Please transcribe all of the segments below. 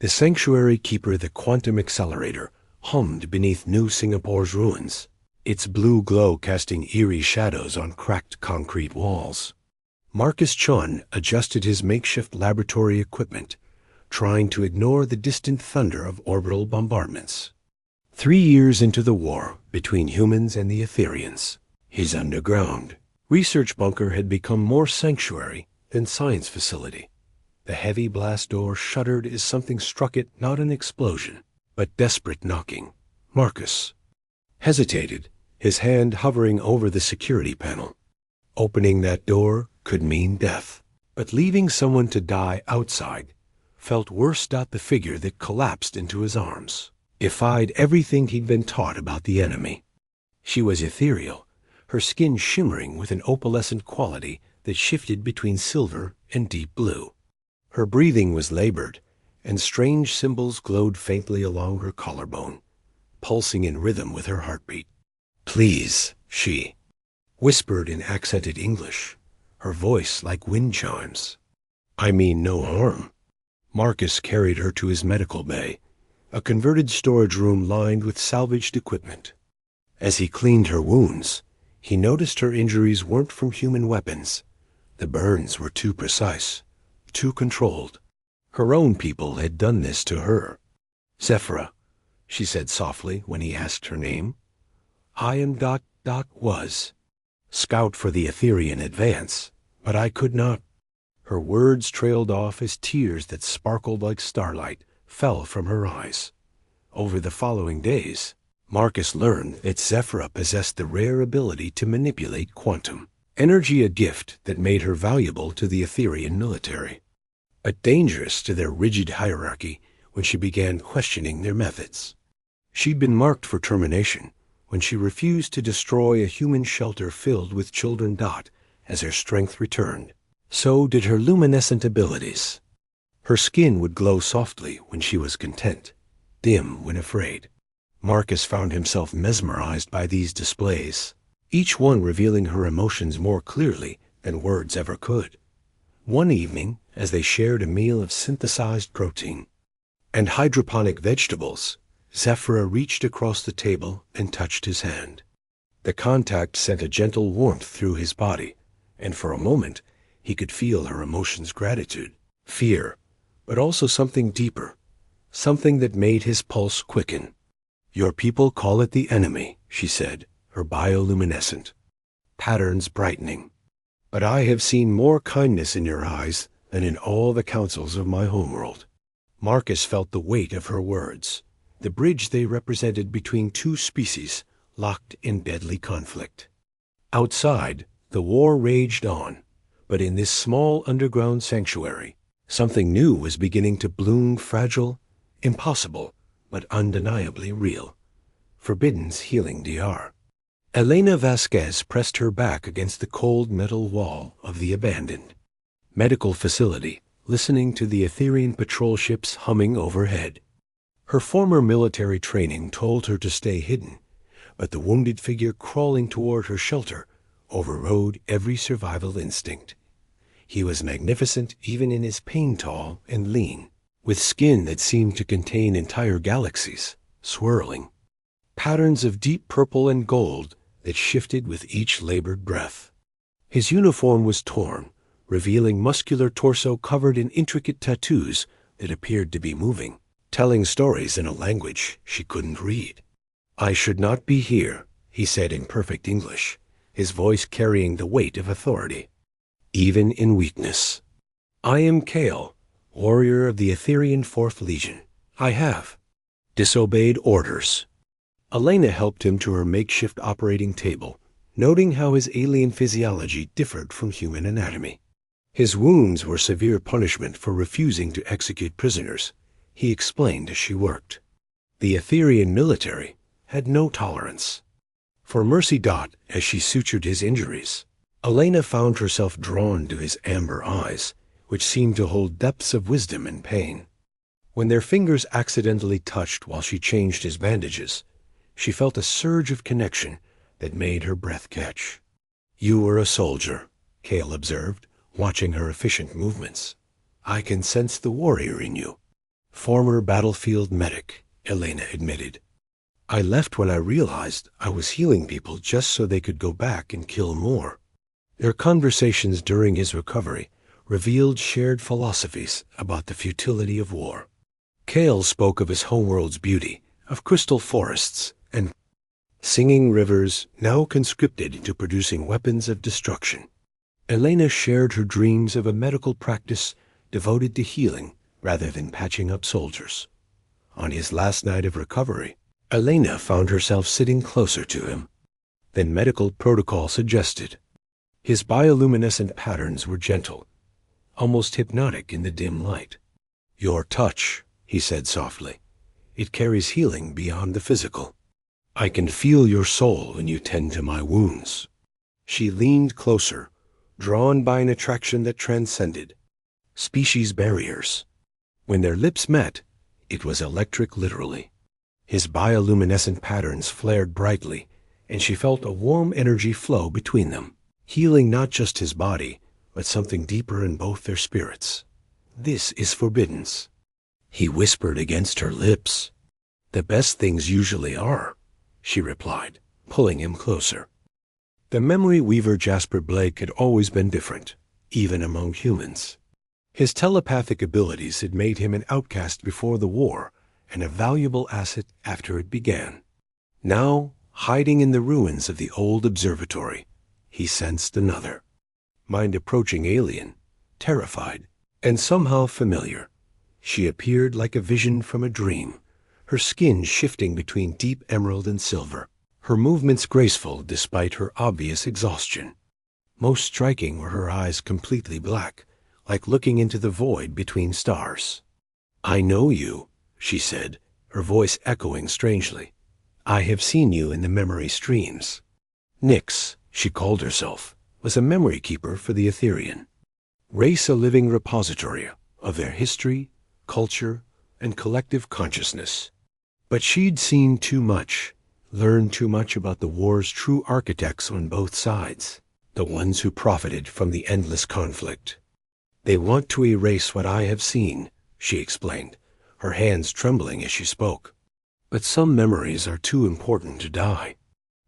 The sanctuary keeper, the quantum accelerator, hummed beneath New Singapore's ruins, its blue glow casting eerie shadows on cracked concrete walls. Marcus Chun adjusted his makeshift laboratory equipment, trying to ignore the distant thunder of orbital bombardments. 3 years into the war between humans and the Etherians, his underground research bunker had become more sanctuary than science facility. The heavy blast door shuddered as something struck it, not an explosion, but desperate knocking. Marcus hesitated, his hand hovering over the security panel. Opening that door could mean death, but leaving someone to die outside felt worse. The figure that collapsed into his arms defied everything he'd been taught about the enemy. She was ethereal, her skin shimmering with an opalescent quality that shifted between silver and deep blue. Her breathing was labored, and strange symbols glowed faintly along her collarbone, pulsing in rhythm with her heartbeat. "Please," she whispered in accented English, her voice like wind chimes. "I mean no harm." Marcus carried her to his medical bay, a converted storage room lined with salvaged equipment. As he cleaned her wounds, he noticed her injuries weren't from human weapons. The burns were too precise, too controlled. Her own people had done this to her. "Zephyra," she said softly when he asked her name. "I am was scout for the Etherian advance, but I could not." Her words trailed off as tears that sparkled like starlight fell from her eyes. Over the following days, Marcus learned that Zephyra possessed the rare ability to manipulate quantum energy, a gift that made her valuable to the Etherian military, but dangerous to their rigid hierarchy when she began questioning their methods. She'd been marked for termination when she refused to destroy a human shelter filled with children. As her strength returned, so did her luminescent abilities. Her skin would glow softly when she was content, dim when afraid. Marcus found himself mesmerized by these displays, each one revealing her emotions more clearly than words ever could. One evening, as they shared a meal of synthesized protein and hydroponic vegetables, Zephyra reached across the table and touched his hand. The contact sent a gentle warmth through his body, and for a moment he could feel her emotions: gratitude, fear, but also something deeper, something that made his pulse quicken. "Your people call it the enemy," she said, her bioluminescent patterns brightening. "But I have seen more kindness in your eyes than in all the councils of my homeworld." Marcus felt the weight of her words, the bridge they represented between two species locked in deadly conflict. Outside, the war raged on, but in this small underground sanctuary, something new was beginning to bloom, fragile, impossible, but undeniably real. Forbidden's healing DR. Elena Vasquez pressed her back against the cold metal wall of the abandoned medical facility, listening to the Etherian patrol ships humming overhead. Her former military training told her to stay hidden, but the wounded figure crawling toward her shelter overrode every survival instinct. He was magnificent even in his pain, tall and lean, with skin that seemed to contain entire galaxies, swirling patterns of deep purple and gold that shifted with each labored breath. His uniform was torn, revealing muscular torso covered in intricate tattoos that appeared to be moving, telling stories in a language she couldn't read. "I should not be here," he said in perfect English, his voice carrying the weight of authority, even in weakness. "I am Kale, warrior of the Etherian 4th Legion. I have disobeyed orders." Elena helped him to her makeshift operating table, noting how his alien physiology differed from human anatomy. His wounds were severe punishment for refusing to execute prisoners, he explained as she worked. The Etherian military had no tolerance for mercy. As she sutured his injuries, Elena found herself drawn to his amber eyes, which seemed to hold depths of wisdom and pain. When their fingers accidentally touched while she changed his bandages, she felt a surge of connection that made her breath catch. "You were a soldier," Kale observed, watching her efficient movements. "I can sense the warrior in you." Former battlefield medic, Elena admitted. I left when I realized I was healing people just so they could go back and kill more. Their conversations during his recovery revealed shared philosophies about the futility of war. Cale spoke of his homeworld's beauty, of crystal forests and singing rivers now conscripted into producing weapons of destruction. Elena shared her dreams of a medical practice devoted to healing rather than patching up soldiers. On his last night of recovery, Elena found herself sitting closer to him than medical protocol suggested. His bioluminescent patterns were gentle, almost hypnotic in the dim light. Your touch, he said softly, it carries healing beyond the physical. I can feel your soul when you tend to my wounds. She leaned closer, drawn by an attraction that transcended species barriers. When their lips met, it was electric literally. His bioluminescent patterns flared brightly, and she felt a warm energy flow between them, healing not just his body, but something deeper in both their spirits. This is forbiddance. He whispered against her lips. The best things usually are, she replied, pulling him closer. The memory weaver Jasper Blake had always been different, even among humans. His telepathic abilities had made him an outcast before the war and a valuable asset after it began. Now, hiding in the ruins of the old observatory, he sensed another mind approaching alien, terrified, and somehow familiar. She appeared like a vision from a dream, her skin shifting between deep emerald and silver, her movements graceful despite her obvious exhaustion. Most striking were her eyes completely black, like looking into the void between stars. I know you, she said, her voice echoing strangely. I have seen you in the memory streams. Nyx, she called herself, was a memory keeper for the Etherian race, a living repository of their history, culture, and collective consciousness. But she'd seen too much, learned too much about the war's true architects on both sides, the ones who profited from the endless conflict. They want to erase what I have seen, she explained, her hands trembling as she spoke. But some memories are too important to die.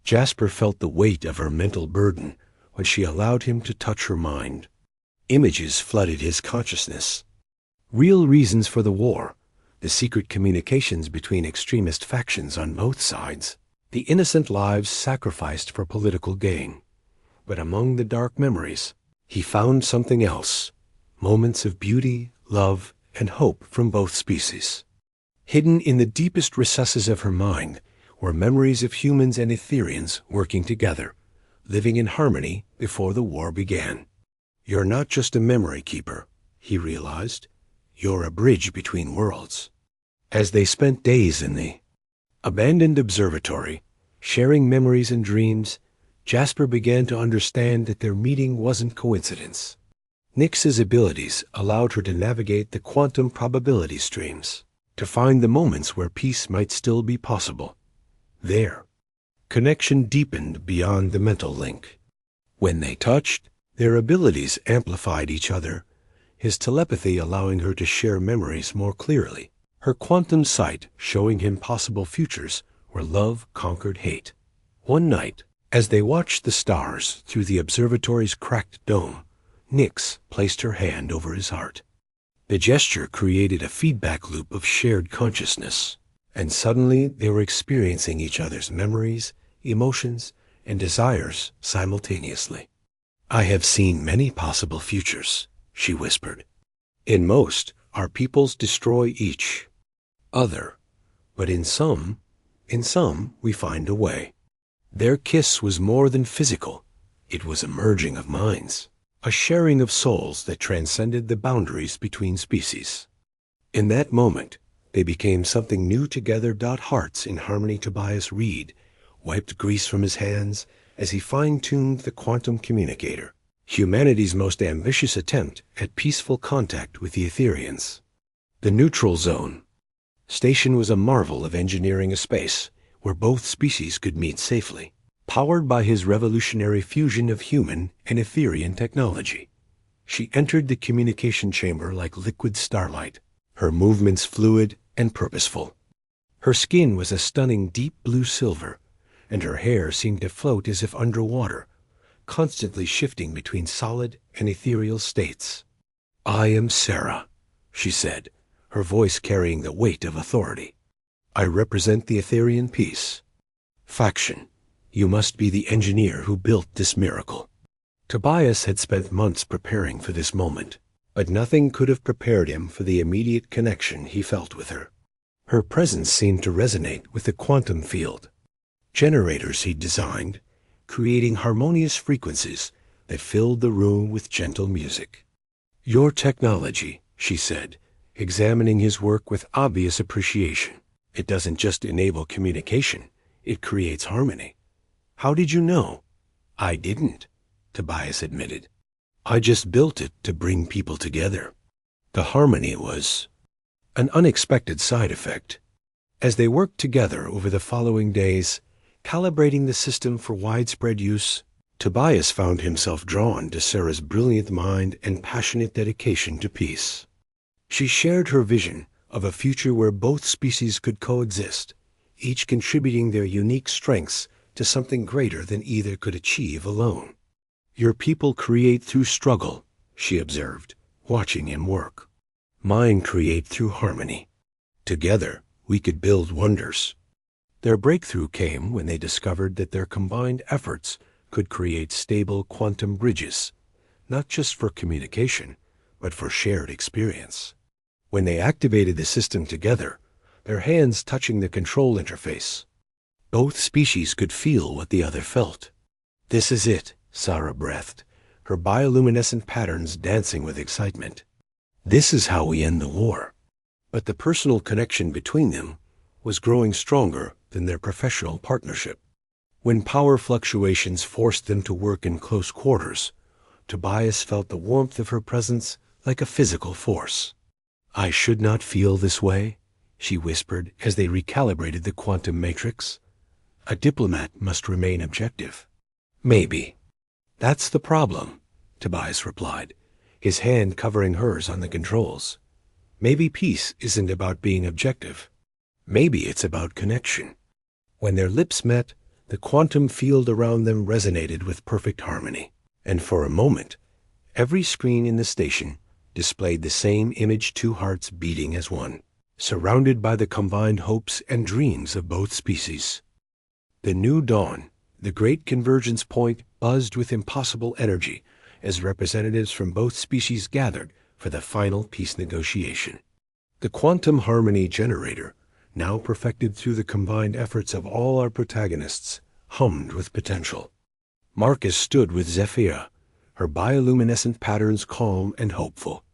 Jasper felt the weight of her mental burden when she allowed him to touch her mind. Images flooded his consciousness. Real reasons for the war, the secret communications between extremist factions on both sides, the innocent lives sacrificed for political gain. But among the dark memories, he found something else, moments of beauty, love, and hope from both species. Hidden in the deepest recesses of her mind were memories of humans and Etherians working together, living in harmony before the war began. You're not just a memory keeper, he realized. You're a bridge between worlds. As they spent days in the abandoned observatory, sharing memories and dreams, Jasper began to understand that their meeting wasn't coincidence. Nyx's abilities allowed her to navigate the quantum probability streams, to find the moments where peace might still be possible. There, connection deepened beyond the mental link. When they touched, their abilities amplified each other, his telepathy allowing her to share memories more clearly, her quantum sight showing him possible futures where love conquered hate. One night, as they watched the stars through the observatory's cracked dome, Nyx placed her hand over his heart. The gesture created a feedback loop of shared consciousness, and suddenly they were experiencing each other's memories, emotions, and desires simultaneously. I have seen many possible futures, she whispered. In most, our peoples destroy each other, but in some we find a way. Their kiss was more than physical. It was a merging of minds, a sharing of souls that transcended the boundaries between species. In that moment, they became something new together. Hearts in harmony. Tobias Reed wiped grease from his hands as he fine-tuned the quantum communicator, humanity's most ambitious attempt at peaceful contact with the Etherians. The neutral zone station was a marvel of engineering, a space where both species could meet safely, powered by his revolutionary fusion of human and Etherian technology. She entered the communication chamber like liquid starlight, her movements fluid and purposeful. Her skin was a stunning deep blue silver, and her hair seemed to float as if underwater, constantly shifting between solid and ethereal states. "I am Sarah," she said, her voice carrying the weight of authority. "I represent the Etherian peace. Faction, you must be the engineer who built this miracle." Tobias had spent months preparing for this moment, but nothing could have prepared him for the immediate connection he felt with her. Her presence seemed to resonate with the quantum field. Generators he'd designed, creating harmonious frequencies that filled the room with gentle music. "Your technology," she said, examining his work with obvious appreciation. "It doesn't just enable communication, it creates harmony." "How did you know?" "I didn't," Tobias admitted. "I just built it to bring people together." The harmony was an unexpected side effect. As they worked together over the following days, calibrating the system for widespread use, Tobias found himself drawn to Sarah's brilliant mind and passionate dedication to peace. She shared her vision of a future where both species could coexist, each contributing their unique strengths to something greater than either could achieve alone. "Your people create through struggle," she observed, watching him work. "Mine create through harmony. Together, we could build wonders." Their breakthrough came when they discovered that their combined efforts could create stable quantum bridges, not just for communication, but for shared experience. When they activated the system together, their hands touching the control interface, both species could feel what the other felt. "This is it," Sarah breathed, her bioluminescent patterns dancing with excitement. "This is how we end the war." But the personal connection between them was growing stronger than their professional partnership. When power fluctuations forced them to work in close quarters, Tobias felt the warmth of her presence like a physical force. "I should not feel this way," she whispered as they recalibrated the quantum matrix. "A diplomat must remain objective." "Maybe. That's the problem," Tobias replied, his hand covering hers on the controls. "Maybe peace isn't about being objective. Maybe it's about connection." When their lips met, the quantum field around them resonated with perfect harmony, and for a moment, every screen in the station displayed the same image, two hearts beating as one, surrounded by the combined hopes and dreams of both species. The new dawn, the great convergence point, buzzed with impossible energy as representatives from both species gathered for the final peace negotiation. The quantum harmony generator, now perfected through the combined efforts of all our protagonists, hummed with potential. Marcus stood with Zephyra, her bioluminescent patterns calm and hopeful.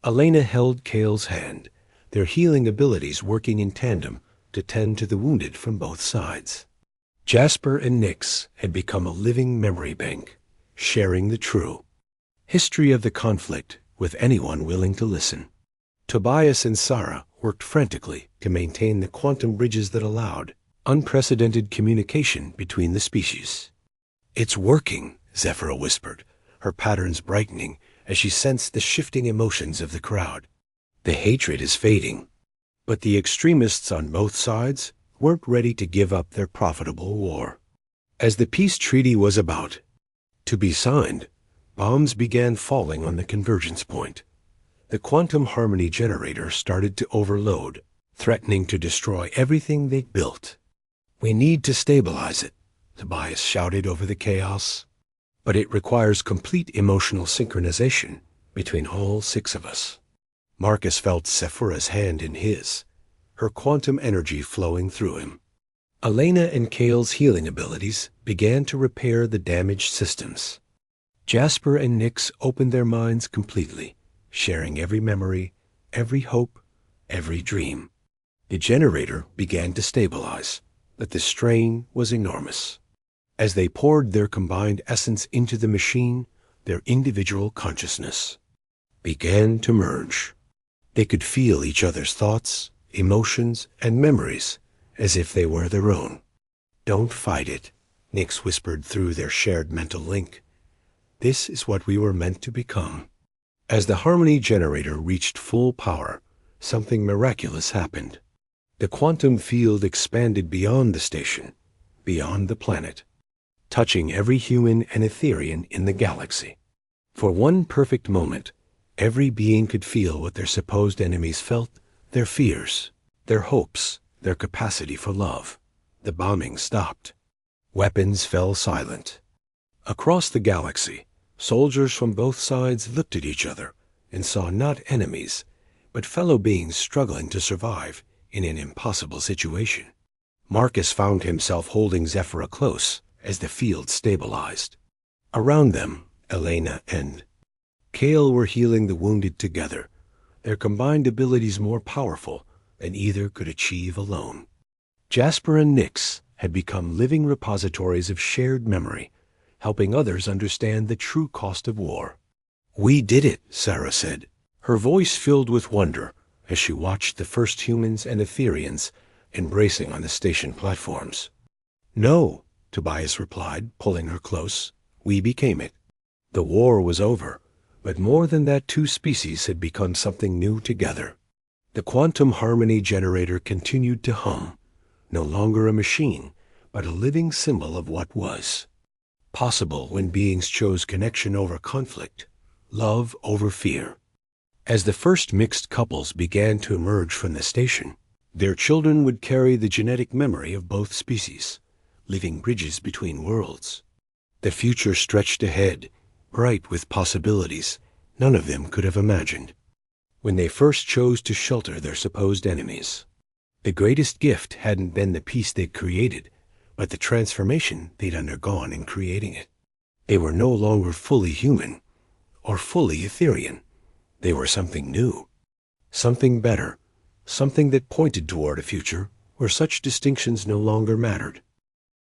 Elena held Kale's hand, their healing abilities working in tandem to tend to the wounded from both sides. Jasper and Nyx had become a living memory bank, sharing the true history of the conflict with anyone willing to listen. Tobias and Sarah worked frantically to maintain the quantum bridges that allowed unprecedented communication between the species. "It's working," Zephyra whispered, her patterns brightening as she sensed the shifting emotions of the crowd. "The hatred is fading." But the extremists on both sides weren't ready to give up their profitable war. As the peace treaty was about to be signed, bombs began falling on the convergence point. The quantum harmony generator started to overload, threatening to destroy everything they'd built. "We need to stabilize it," Tobias shouted over the chaos. "But it requires complete emotional synchronization between all six of us." Marcus felt Zephyra's hand in his, her quantum energy flowing through him. Elena and Kale's healing abilities began to repair the damaged systems. Jasper and Nyx opened their minds completely, sharing every memory, every hope, every dream. The generator began to stabilize, but the strain was enormous. As they poured their combined essence into the machine, their individual consciousness began to merge. They could feel each other's thoughts, emotions, and memories as if they were their own. "Don't fight it," Nyx whispered through their shared mental link. "This is what we were meant to become." As the harmony generator reached full power, something miraculous happened. The quantum field expanded beyond the station, beyond the planet, touching every human and Etherian in the galaxy. For one perfect moment, every being could feel what their supposed enemies felt, their fears, their hopes, their capacity for love. The bombing stopped. Weapons fell silent. Across the galaxy, soldiers from both sides looked at each other and saw not enemies, but fellow beings struggling to survive in an impossible situation. Marcus found himself holding Zephyra close as the field stabilized. Around them, Elena and Kale were healing the wounded together, their combined abilities more powerful than either could achieve alone. Jasper and Nyx had become living repositories of shared memory, helping others understand the true cost of war. "We did it," Sarah said, her voice filled with wonder as she watched the first humans and Etherians embracing on the station platforms. "No," Tobias replied, pulling her close. "We became it." The war was over, but more than that, two species had become something new together. The quantum harmony generator continued to hum, no longer a machine, but a living symbol of what was possible when beings chose connection over conflict, love over fear. As the first mixed couples began to emerge from the station, their children would carry the genetic memory of both species, leaving bridges between worlds. The future stretched ahead, bright with possibilities none of them could have imagined. When they first chose to shelter their supposed enemies, the greatest gift hadn't been the peace they'd created, but the transformation they'd undergone in creating it. They were no longer fully human or fully Etherian. They were something new, something better, something that pointed toward a future where such distinctions no longer mattered.